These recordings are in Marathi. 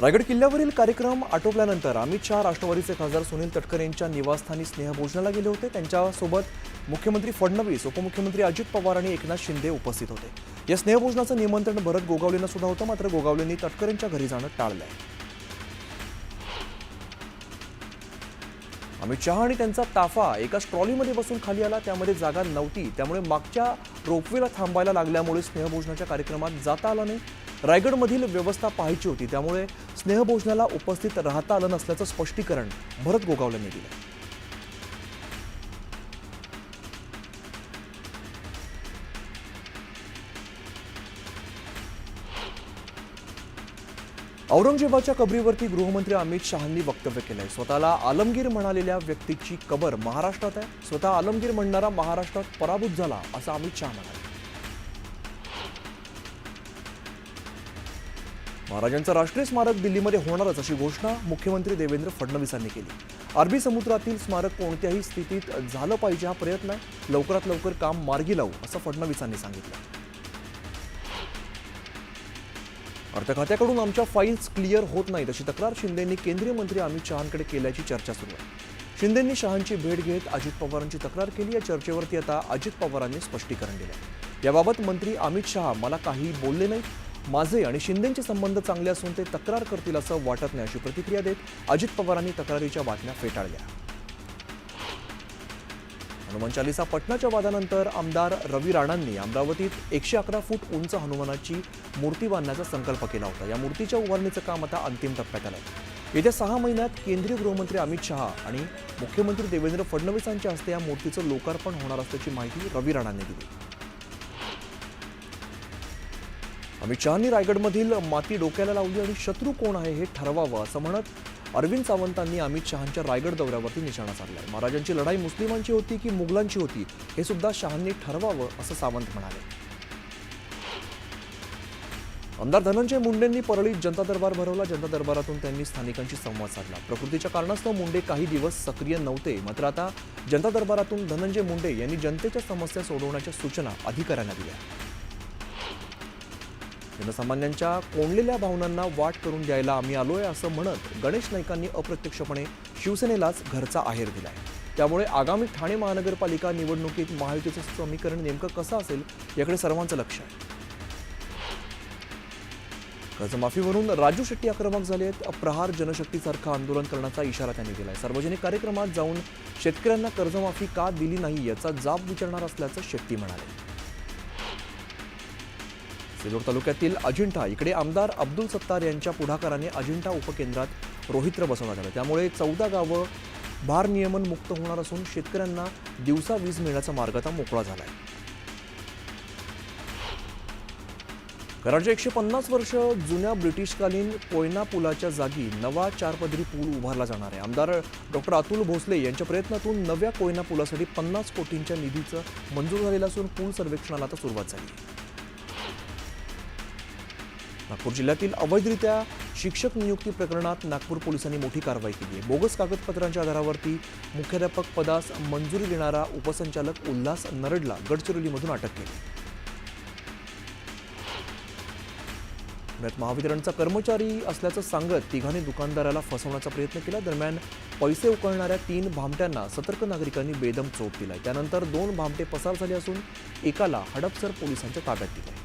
रायगड किल्ल्यावरील कार्यक्रम आटोपल्यानंतर अमित शहा राष्ट्रवादीचे खासदार सुनील तटकर यांच्या निवासस्थानी स्नेहभोजनाला गेले होते। त्यांच्यासोबत मुख्यमंत्री फडणवीस, उपमुख्यमंत्री अजित पवार आणि एकनाथ शिंदे उपस्थित होते। या स्नेहभोजनाचं निमंत्रण भरत गोगावलेंना सुद्धा होतं, मात्र गोगावलेंनी तटकर यांच्या घरी जाणं टाळलंय। अमित शहा आणि त्यांचा ताफा एका ट्रॉलीमध्ये बसून खाली आला, त्यामध्ये जागा नव्हती, त्यामुळे मागच्या रोपवेला थांबायला लागल्यामुळे स्नेहभोजनाच्या कार्यक्रमात जाता आलं नाही। रायगडमधील व्यवस्था पाहायची होती, त्यामुळे स्नेहभोजनाला उपस्थित राहता आलं नसल्याचं स्पष्टीकरण भरत गोगावलेंनी दिलं। औरंगजेबाच्या कबरीवरती गृहमंत्री अमित शहांनी वक्तव्य केलंय। स्वतःला आलमगीर म्हणालेल्या व्यक्तीची कबर महाराष्ट्रात आहे, स्वतः आलमगीर म्हणणारा महाराष्ट्रात पराभूत झाला असं अमित शहा म्हणाले। महाराजांचं राष्ट्रीय स्मारक दिल्लीमध्ये होणारच अशी घोषणा मुख्यमंत्री देवेंद्र फडणवीसांनी केली। अरबी समुद्रातील स्मारक कोणत्याही स्थितीत झालं पाहिजे हा प्रयत्न आहे, लवकरात लवकर काम मार्गी लावू असं फडणवीसांनी सांगितलं। अर्थ खात्याकडून आमच्या फाईल्स क्लिअर होत नाहीत अशी तक्रार शिंदेंनी केंद्रीय मंत्री अमित शहांकडे केल्याची चर्चा सुरू आहे। शिंदेंनी शहांची भेट घेत अजित पवारांची तक्रार केली। या चर्चेवरती आता अजित पवारांनी स्पष्टीकरण दिलं। याबाबत मंत्री अमित शहा मला काही बोलले नाही, माझे आणि शिंदेंचे संबंध चांगले असून ते तक्रार करतील असं वाटत नाही अशी प्रतिक्रिया देत अजित पवारांनी तक्रारीच्या बातम्या फेटाळल्या। हनुमान चालीसा पटनाच्या वादानंतर आमदार रवी राणांनी अमरावतीत 111 फूट उंच हनुमानाची मूर्ती बांधण्याचा संकल्प केला होता। या मूर्तीच्या उभारणीचं काम आता अंतिम टप्प्यात आलंय। येत्या 6 महिन्यात केंद्रीय गृहमंत्री अमित शहा आणि मुख्यमंत्री देवेंद्र फडणवीसांच्या हस्ते या मूर्तीचं लोकार्पण होणार असल्याची माहिती रवी राणांनी दिली। अमित शहांनी रायगडमधील माती डोक्याला लावली आणि शत्रू कोण आहे हे ठरवावं असं म्हणत अरविंद सावंतांनी अमित शहांच्या रायगड दौऱ्यावरती निशाणा साधलाय। महाराजांची लढाई मुस्लिमांची होती की मुघलांची होती हे सुद्धा शहांनी ठरवावं असं सावंत म्हणाले। आमदार धनंजय मुंडेंनी परळीत जनता दरबार भरवला। जनता दरबारातून त्यांनी स्थानिकांशी संवाद साधला। प्रकृतीच्या कारणास्तव मुंडे काही दिवस सक्रिय नव्हते, मात्र आता जनता दरबारातून धनंजय मुंडे यांनी जनतेच्या समस्या सोडवण्याच्या सूचना अधिकाऱ्यांना दिल्या। जनसामान्यांच्या कोंडलेल्या भावनांना वाट करून द्यायला आम्ही आलोय असं म्हणत गणेश नाईकांनी अप्रत्यक्षपणे शिवसेनेलाच घरचा आहेर दिलाय। त्यामुळे आगामी ठाणे महानगरपालिका निवडणुकीत महायुतीचं समीकरण नेमकं कसं असेल याकडे सर्वांचं लक्ष आहे। कर्जमाफीवरून राजू शेट्टी आक्रमक झालेत। प्रहार जनशक्तीसारखं आंदोलन करण्याचा इशारा त्यांनी दिलाय। सार्वजनिक कार्यक्रमात जाऊन शेतकऱ्यांना कर्जमाफी का दिली नाही याचा जाब विचारणार असल्याचं शेट्टी म्हणाले। सिल्लोड तालुक्यातील अजिंठा इकडे आमदार अब्दुल सत्तार यांच्या पुढाकाराने अजिंठा उपकेंद्रात रोहित्र बसवण्यात आलं। त्यामुळे 14 गावं भारनियमन मुक्त होणार असून शेतकऱ्यांना दिवसा वीज मिळण्याचा मार्ग आता मोकळा झालाय। कराडच्या 150 वर्ष जुन्या ब्रिटिशकालीन कोयना पुलाच्या जागी नवा 4 पदरी पूल उभारला जाणार आहे। आमदार डॉक्टर अतुल भोसले यांच्या प्रयत्नातून नव्या कोयना पुलासाठी 50 कोटींच्या निधीचं मंजूर झालेलं असून पूल सर्वेक्षणाला आता सुरुवात झाली। नागपूर जिल्ह्यातील अवैधरित्या शिक्षक नियुक्ती प्रकरणात नागपूर पोलिसांनी मोठी कारवाई केली आहे। बोगस कागदपत्रांच्या आधारावरती मुख्याध्यापक पदास मंजुरी देणारा उपसंचालक उल्हास नरडला गडचिरोलीमधून अटक केली। पुण्यात महावितरणचा कर्मचारी असल्याचं सांगत तिघांनी दुकानदाराला फसवण्याचा प्रयत्न केला। दरम्यान पैसे उकळणाऱ्या 3 भामट्यांना सतर्क नागरिकांनी बेदम चोप दिलाय। त्यानंतर 2 भामटे पसार झाले असून एकाला हडपसर पोलिसांच्या ताब्यात दिलंय।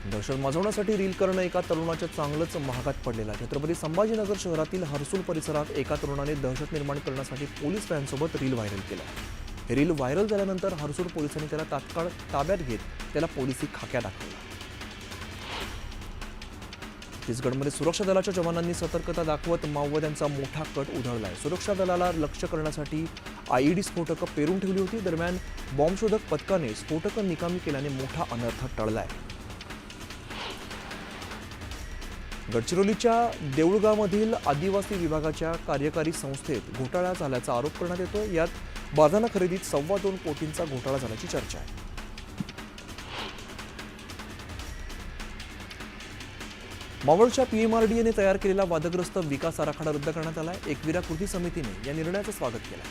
दहशत माजवण्यासाठी रील करणं एका तरुणाच्या चांगलंच महागात पडलेलं आहे। छत्रपती संभाजीनगर शहरातील हर्सुल परिसरात एका तरुणाने दहशत निर्माण करण्यासाठी पोलीस व्हॅनसोबत रील व्हायरल केलं। हे रील व्हायरल झाल्यानंतर हर्सुल पोलिसांनी त्याला तात्काळ ताब्यात घेत त्याला पोलिसी खाक्या दाखवला। छत्तीसगडमध्ये सुरक्षा दलाच्या जवानांनी सतर्कता दाखवत माओवाद्यांचा मोठा कट उधळलाय। सुरक्षा दलाला लक्ष्य करण्यासाठी आयईडी स्फोटकं पेरून ठेवली होती। दरम्यान बॉम्बशोधक पथकाने स्फोटकं निकामी केल्याने मोठा अनर्थ टळलाय। गडचिरोलीच्या देऊळगावमधील आदिवासी विभागाच्या कार्यकारी संस्थेत घोटाळा झाल्याचा आरोप करण्यात येतो। यात बारदाना खरेदीत 2.25 कोटींचा घोटाळा झाल्याची चर्चा आहे। मावळच्या पीएमआरडीएने तयार केलेला वादग्रस्त विकास आराखडा रद्द करण्यात आलाय। एकविरा कृती समितीने या निर्णयाचं स्वागत केलं।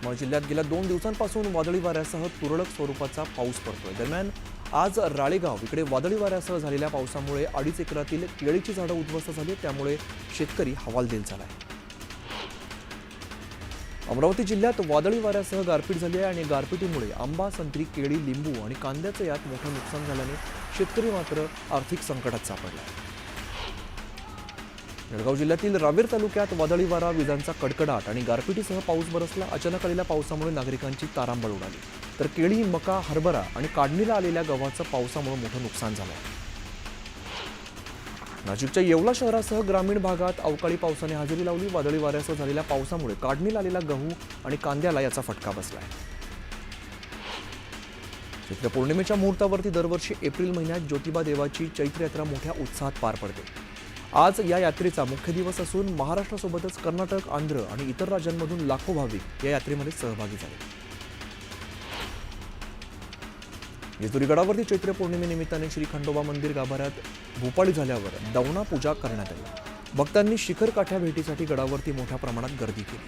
यवतमाळ जिल्ह्यात गेल्या 2 दिवसांपासून वादळी वाऱ्यासह तुरळक स्वरूपाचा पाऊस पडतोय. दरम्यान आज राळेगाव इकडे वादळी वाऱ्यासह झालेल्या पावसामुळे 2.5 एकरातील केळीची झाडं उद्ध्वस्त झाली, त्यामुळे शेतकरी हवालदिल झालाय. अमरावती जिल्ह्यात वादळी वाऱ्यासह गारपीट झाली आहे आणि गारपिटीमुळे आंबा, संत्री, केळी, लिंबू आणि कांद्याचं यात मोठं नुकसान झाल्याने शेतकरी मात्र आर्थिक संकटात सापडला आहे. जळगाव जिल्ह्यातील रावेर तालुक्यात वादळी वारा, विजांचा कडकडाट आणि गारपिटीसह पाऊस बरसला. अचानक आलेल्या पावसामुळे नागरिकांची तारांबळ उडाली, तर केळी, मका, हरभरा आणि काढणीला आलेल्या गव्हाचं पावसामुळे मोठं नुकसान झालं. नाशिकच्या येवला शहरासह ग्रामीण भागात अवकाळी पावसाने हजेरी लावली. वादळी वाऱ्यासह झालेल्या पावसामुळे काढणीला आलेला गहू आणि कांद्याला याचा फटका बसलाय. चैत्र पौर्णिमेच्या मुहूर्तावरती दरवर्षी एप्रिल महिन्यात ज्योतिबा देवाची चैत्र यात्रा मोठ्या उत्साहात पार पडते. आज या यात्रेचा मुख्य दिवस असून महाराष्ट्रासोबतच कर्नाटक, आंध्र आणि इतर राज्यांमधून लाखो भाविक या यात्रेमध्ये सहभागी झाले. जेजुरी गडावरती चैत्र पौर्णिमेनिमित्ताने श्री खंडोबा मंदिर गाभाऱ्यात भोपाळी झाल्यावर दवना पूजा करण्यात आली. भक्तांनी शिखर काठ्या भेटीसाठी गडावरती मोठ्या प्रमाणात गर्दी केली.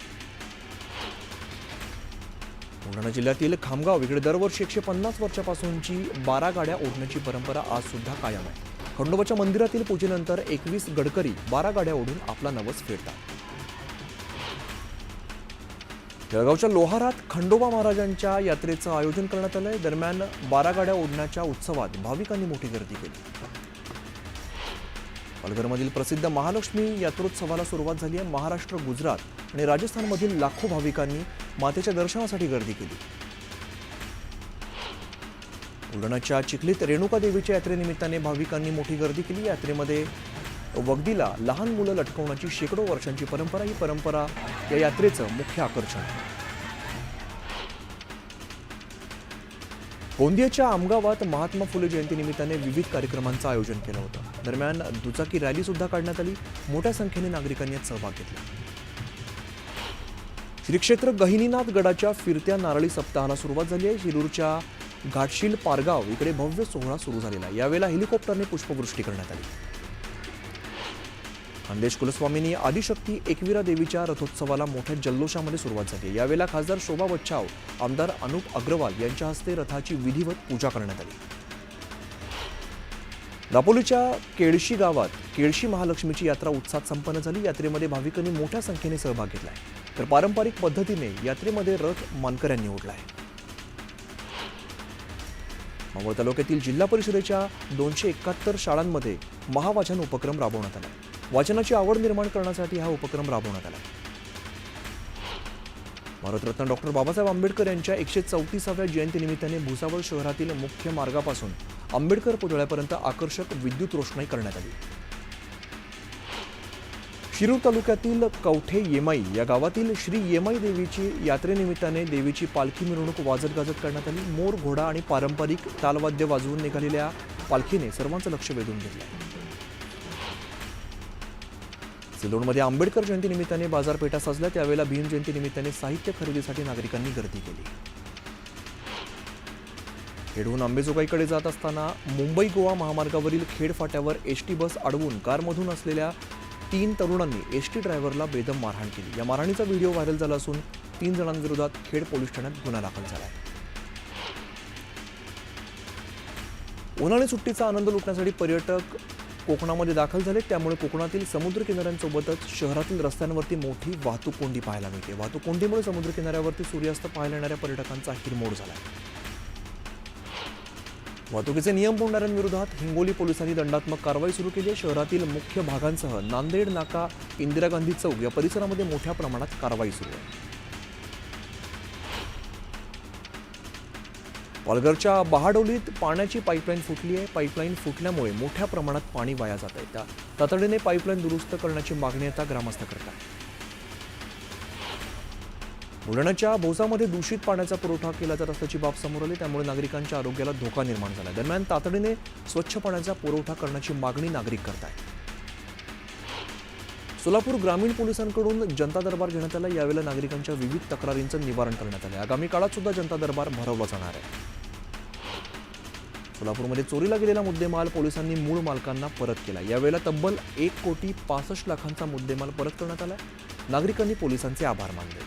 बुलढाणा जिल्ह्यातील खामगाव इकडे दरवर्षी 150 वर्षापासूनची 12 गाड्या ओढण्याची परंपरा आज सुद्धा कायम आहे. खंडोबाच्या मंदिरातील पूजेनंतर 21 गडकरी 12 गाड्या ओढून आपला नवस फेडतात. जळगावच्या लोहारात खंडोबा महाराजांच्या यात्रेचं आयोजन करण्यात आलंय. दरम्यान 12 गाड्या ओढण्याच्या उत्सवात भाविकांनी मोठी गर्दी केली. पालघरमधील प्रसिद्ध महालक्ष्मी यात्रोत्सवाला सुरुवात झाली आहे. महाराष्ट्र, गुजरात आणि राजस्थानमधील लाखो भाविकांनी मातेच्या दर्शनासाठी गर्दी केली. बुलढाण्याच्या चिखलीत रेणुका देवीच्या यात्रेनिमित्ताने भाविकांनी मोठी गर्दी केली. यात्रेमध्ये वगदीला लहान मुलं लटकवण्याची शेकडो वर्षांची परंपरा, ही परंपरा या यात्रेचं मुख्य आकर्षण आहे. गोंदियाच्या आमगावात महात्मा फुले जयंतीनिमित्ताने विविध कार्यक्रमांचं आयोजन केलं होतं. दरम्यान दुचाकी रॅली सुद्धा काढण्यात आली. मोठ्या संख्येने नागरिकांनी यात सहभाग घेतला. श्री क्षेत्र गहिनीनाथ गडाच्या फिरत्या नारळी सप्ताहाला सुरुवात झाली आहे. शिरूरच्या घाटशील पारगाव इकडे भव्य सोहळा सुरू झालेला आहे. यावेळेला हेलिकॉप्टरने पुष्पवृष्टी करण्यात आली. खानदेश कुलस्वामिनी आदिशक्ती एकविरा देवीच्या रथोत्सवाला मोठ्या जल्लोषामध्ये सुरुवात झाली. यावेळेला खासदार शोभा बच्छाव, आमदार अनुप अग्रवाल यांच्या हस्ते रथाची विधिवत पूजा करण्यात आली. दापोलीच्या केळशी गावात केळशी महालक्ष्मीची यात्रा उत्साहात संपन्न झाली. यात्रेमध्ये भाविकांनी मोठ्या संख्येने सहभाग घेतलाय, तर पारंपरिक पद्धतीने यात्रेमध्ये रथ मानकऱ्यांनी ओढलाय. मावळ तालुक्यातील जिल्हा परिषदेच्या 271 शाळांमध्ये महावाचन उपक्रम राबवण्यात आला. वाचनाची आवड निर्माण करण्यासाठी हा उपक्रम राबवण्यात आला. भारतरत्न डॉक्टर बाबासाहेब आंबेडकर यांच्या 134व्या जयंतीनिमित्ताने भुसावळ शहरातील मुख्य मार्गापासून आंबेडकर पुतळ्यापर्यंत आकर्षक विद्युत रोषणाई करण्यात आली. शिरूर तालुक्यातील कवठे येमाई या गावातील श्री येमाई देवीची यात्रेनिमित्ताने देवीची पालखी मिरवणूक वाजत गाजत करण्यात आली. मोर, घोडा आणि पारंपरिक तालवाद्य वाजवून निघालेल्या पालखीने सर्वांचं लक्ष वेधून घेतलं. सिल्लोडमध्ये आंबेडकर जयंतीनिमित्ताने बाजारपेठा सजल्या. त्यावेळेला भीम जयंतीनिमित्ताने साहित्य खरेदीसाठी नागरिकांनी गर्दी केली. खेडहून अंबेजोगाईकडे जात असताना मुंबई गोवा महामार्गावरील खेड फाट्यावर एसटी बस अडवून कारमधून असलेल्या 3 तरुणांनी एसटी ड्रायव्हरला बेदम मारहाण केली. या मारहाणीचा व्हिडिओ व्हायरल झाला असून 3 जणांविरोधात खेड पोलीस ठाण्यात गुन्हा दाखल झाला आहे. उन्हाळी सुट्टीचा आनंद लुटण्यासाठी पर्यटक कोकणामध्ये दाखल झाले. त्यामुळे कोकणातील समुद्र किनाऱ्यांसोबतच शहरातील रस्त्यांवरती मोठी वाहतूक कोंडी पाहायला मिळते. वाहतूक कोंडीमुळे समुद्र किनाऱ्यावरती सूर्यास्त पाहायला येणाऱ्या पर्यटकांचा हिरमोड झाला. वाहतुकीचे नियम मोडणाऱ्यांविरोधात हिंगोली पोलिसांनी दंडात्मक कारवाई सुरू केली आहे. शहरातील मुख्य भागांसह नांदेड नाका, इंदिरा गांधी चौक या परिसरामध्ये मोठ्या प्रमाणात कारवाई सुरू आहे. पालघरच्या बहाडोलीत पाण्याची पाईपलाईन फुटली आहे. पाईपलाईन फुटल्यामुळे मोठ्या प्रमाणात पाणी वाया जात आहे. तातडीने पाईपलाईन दुरुस्त करण्याची मागणी आता ग्रामस्थ करतात. बुलढाण्याच्या भोसामध्ये दूषित पाण्याचा पुरवठा केला जात असल्याची बाब समोर आली. त्यामुळे नागरिकांच्या आरोग्याला धोका निर्माण झाला. दरम्यान तातडीने स्वच्छ पाण्याचा पुरवठा करण्याची मागणी नागरिक करतायत. सोलापूर ग्रामीण पोलिसांकडून जनता दरबार घेण्यात आला. यावेळेला नागरिकांच्या विविध तक्रारींचं निवारण करण्यात आलं. आगामी काळात सुद्धा जनता दरबार भरवला जाणार आहे. सोलापूरमध्ये चोरीला गेलेला मुद्देमाल पोलिसांनी मूळ मालकांना परत केला. यावेळेला तब्बल 1,65,00,000 मुद्देमाल परत करण्यात आला. नागरिकांनी पोलिसांचे आभार मानले.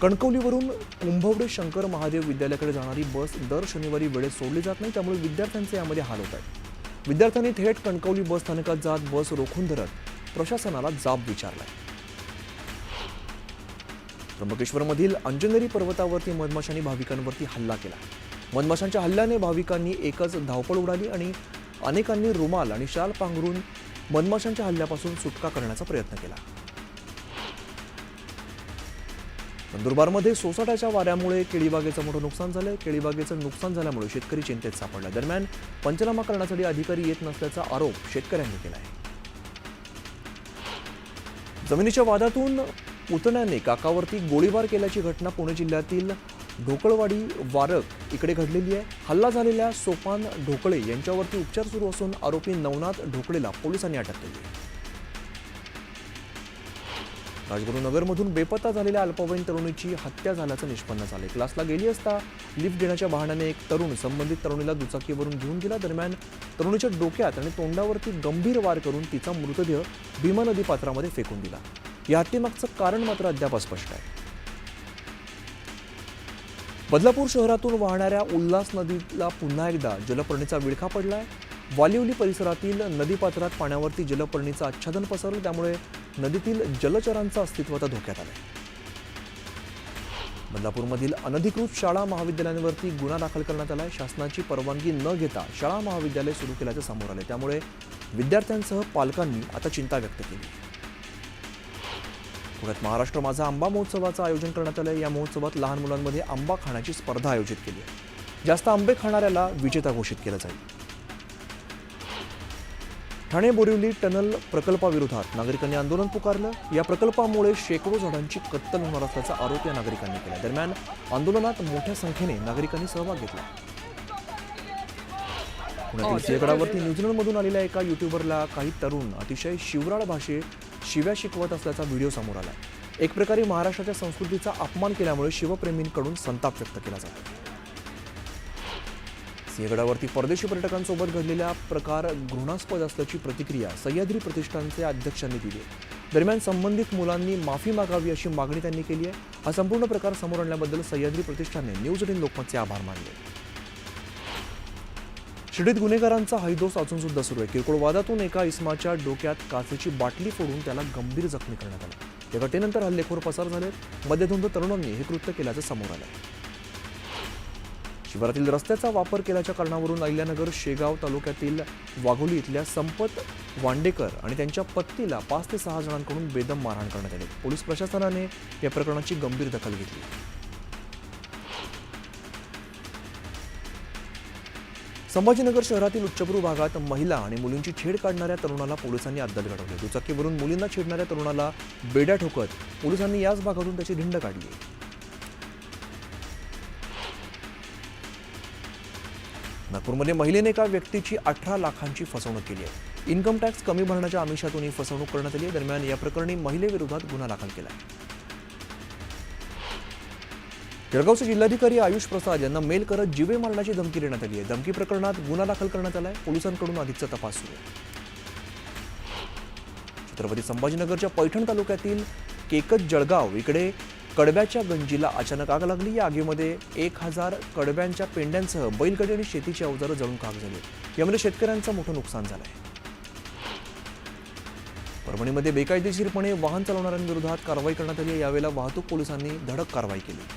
कणकवलीवरून कुंभवडे शंकर महादेव विद्यालयाकडे जाणारी बस दर शनिवारी वेळेत सोडली जात नाही, त्यामुळे विद्यार्थ्यांचे यामध्ये हाल होत आहेत. विद्यार्थ्यांनी थेट कणकवली बस स्थानकात जात बस रोखून धरत प्रशासनाला जाब विचारलाय. त्र्यंबकेश्वरमधील अंजनेरी पर्वतावरती मधमाशांनी भाविकांवरती हल्ला केला. मधमाशांच्या हल्ल्याने भाविकांनी एकच धावपळ उडाली आणि अनेकांनी रुमाल आणि शाल पांघरून मधमाशांच्या हल्ल्यापासून सुटका करण्याचा प्रयत्न केला. नंदुरबारमध्ये सोसाट्याच्या वाऱ्यामुळे केळीबागेचं मोठं नुकसान झालंय. केळीबागेचं नुकसान झाल्यामुळे शेतकरी चिंतेत सापडला. दरम्यान पंचनामा करण्यासाठी अधिकारी येत नसल्याचा आरोप शेतकऱ्यांनी केलाय. जमिनीच्या वादातून पुतण्याने काकावरती गोळीबार केल्याची घटना पुणे जिल्ह्यातील ढोकळवाडी वारक इकडे घडलेली आहे. हल्ला झालेल्या सोपान ढोकळे यांच्यावरती उपचार सुरू असून आरोपी नवनाथ ढोकळेला पोलिसांनी अटक केली आहे. राजगुरुनगरमधून बेपत्ता झालेल्या अल्पवयीन तरुणीची हत्या झाल्याचं निष्पन्न झाले. क्लासला गेली असता लिफ्ट देण्याच्या बहाण्याने एक तरुण संबंधित तरुणीला दुचाकीवरून घेऊन गेला. दरम्यान तरुणीच्या डोक्यात आणि तोंडावरती गंभीर वार करून तिचा मृतदेह भीमा नदी पात्रामध्ये फेकून दिला. या हत्येमागचं कारण मात्र अद्याप अस्पष्ट आहे. बदलापूर शहरातून वाहणाऱ्या उल्हास नदीला पुन्हा एकदा जलपर्णीचा विळखा पडलाय. वालिवली परिसरातील नदीपात्रात पाण्यावरती जलपर्णीचं आच्छादन पसरलं, त्यामुळे नदीतील जलचरांचं अस्तित्व आता धोक्यात आलंय. बदलापूरमधील अनधिकृत शाळा महाविद्यालयांवरती गुन्हा दाखल करण्यात आलाय. शासनाची परवानगी न घेता शाळा महाविद्यालय सुरू केल्याचं समोर आले, त्यामुळे विद्यार्थ्यांसह पालकांनी आता चिंता व्यक्त केली. पुण्यात महाराष्ट्र माझा आंबा महोत्सवाचं आयोजन करण्यात आलंय. या महोत्सवात लहान मुलांमध्ये आंबा खाण्याची स्पर्धा आयोजित केली आहे. जास्त आंबे खाणाऱ्याला विजेता घोषित केलं जाईल. ठाणे बोरिवली टनल प्रकल्पाविरोधात नागरिकांनी आंदोलन पुकारलं. या प्रकल्पामुळे शेकडो झाडांची कत्तल होणार असल्याचा आरोप या नागरिकांनी केला. दरम्यान आंदोलनात मोठ्या संख्येने नागरिकांनी सहभाग घेतला. पुण्यातील सिंहगडावरती न्यूझीलंडमधून आलेल्या एका युट्यूबरला काही तरुण अतिशय शिवराळ भाषेत शिव्या शिकवत असल्याचा व्हिडिओ समोर आला. एक प्रकारे महाराष्ट्राच्या संस्कृतीचा अपमान केल्यामुळे शिवप्रेमींकडून संताप व्यक्त केला जातो. सिंहगडावरती परदेशी पर्यटकांसोबत घडलेला प्रकार घृणास्पद असल्याची प्रतिक्रिया सह्याद्री प्रतिष्ठानचे अध्यक्षांनी दिली आहे. दरम्यान संबंधित मुलांनी माफी मागावी अशी मागणी त्यांनी केली आहे. हा संपूर्ण प्रकार समोर आणल्याबद्दल सह्याद्री प्रतिष्ठानने न्यूज 18 लोकमतचे आभार मानले. शिर्डीत गुन्हेगारांचा हैदोस अजून सुद्धा सुरू आहे. किरकोळ वादातून एका इसमाच्या डोक्यात काचेची बाटली फोडून त्याला गंभीर जखमी करण्यात आला. या घटनेनंतर हल्लेखोर पसार झालेत. मध्यधुंद तरुणांनी हे कृत्य केल्याचं समोर आलंय. शिवारातील रस्त्याचा वापर केल्याच्या कारणावरून अहिल्यानगर शेगाव तालुक्यातील वाघोली इथल्या संपत वांडेकर आणि त्यांच्या पत्नीला 5 ते 6 जणांकडून बेदम मारहाण करण्यात आली. पोलीस प्रशासनाने या प्रकरणाची गंभीर दखल घेतली. संभाजीनगर शहरातील उच्चभ्रू भागात महिला आणि मुलींची छेड काढणाऱ्या तरुणाला पोलिसांनी अद्दल घडवली. दुचाकीवरून मुलींना छेडणाऱ्या तरुणाला बेड्या ठोकत पोलिसांनी याच भागातून त्याची धिंड काढली. नागपूरमध्ये महिलेने एका व्यक्तीची 18 लाखांची फसवणूक केली आहे. इन्कम टॅक्स कमी भरण्याच्या आमिषातून ही फसवणूक करण्यात आली आहे. दरम्यान या प्रकरणी महिलेविरोधात गुन्हा दाखल केला आहे. जळगावचे जिल्हाधिकारी आयुष प्रसाद यांना मेल करत जीवे मारण्याची धमकी देण्यात आली आहे. धमकी प्रकरणात गुन्हा दाखल करण्यात आलाय. पोलिसांकडून अधिकचा तपास सुरू आहे. छत्रपती संभाजीनगरच्या पैठण तालुक्यातील केकत जळगाव इकडे कडब्याच्या गंजीला अचानक आग लागली. या आगीमध्ये 1000 कडब्यांच्या पेंड्यांसह बैलगाडी आणि शेतीची अवजारं जळून खाक झाली. यामध्ये शेतकऱ्यांचं मोठं नुकसान झालंय. परभणीमध्ये बेकायदेशीरपणे वाहन चालवणाऱ्यांविरोधात कारवाई करण्यात आली. यावेळेला वाहतूक पोलिसांनी धडक कारवाई केली.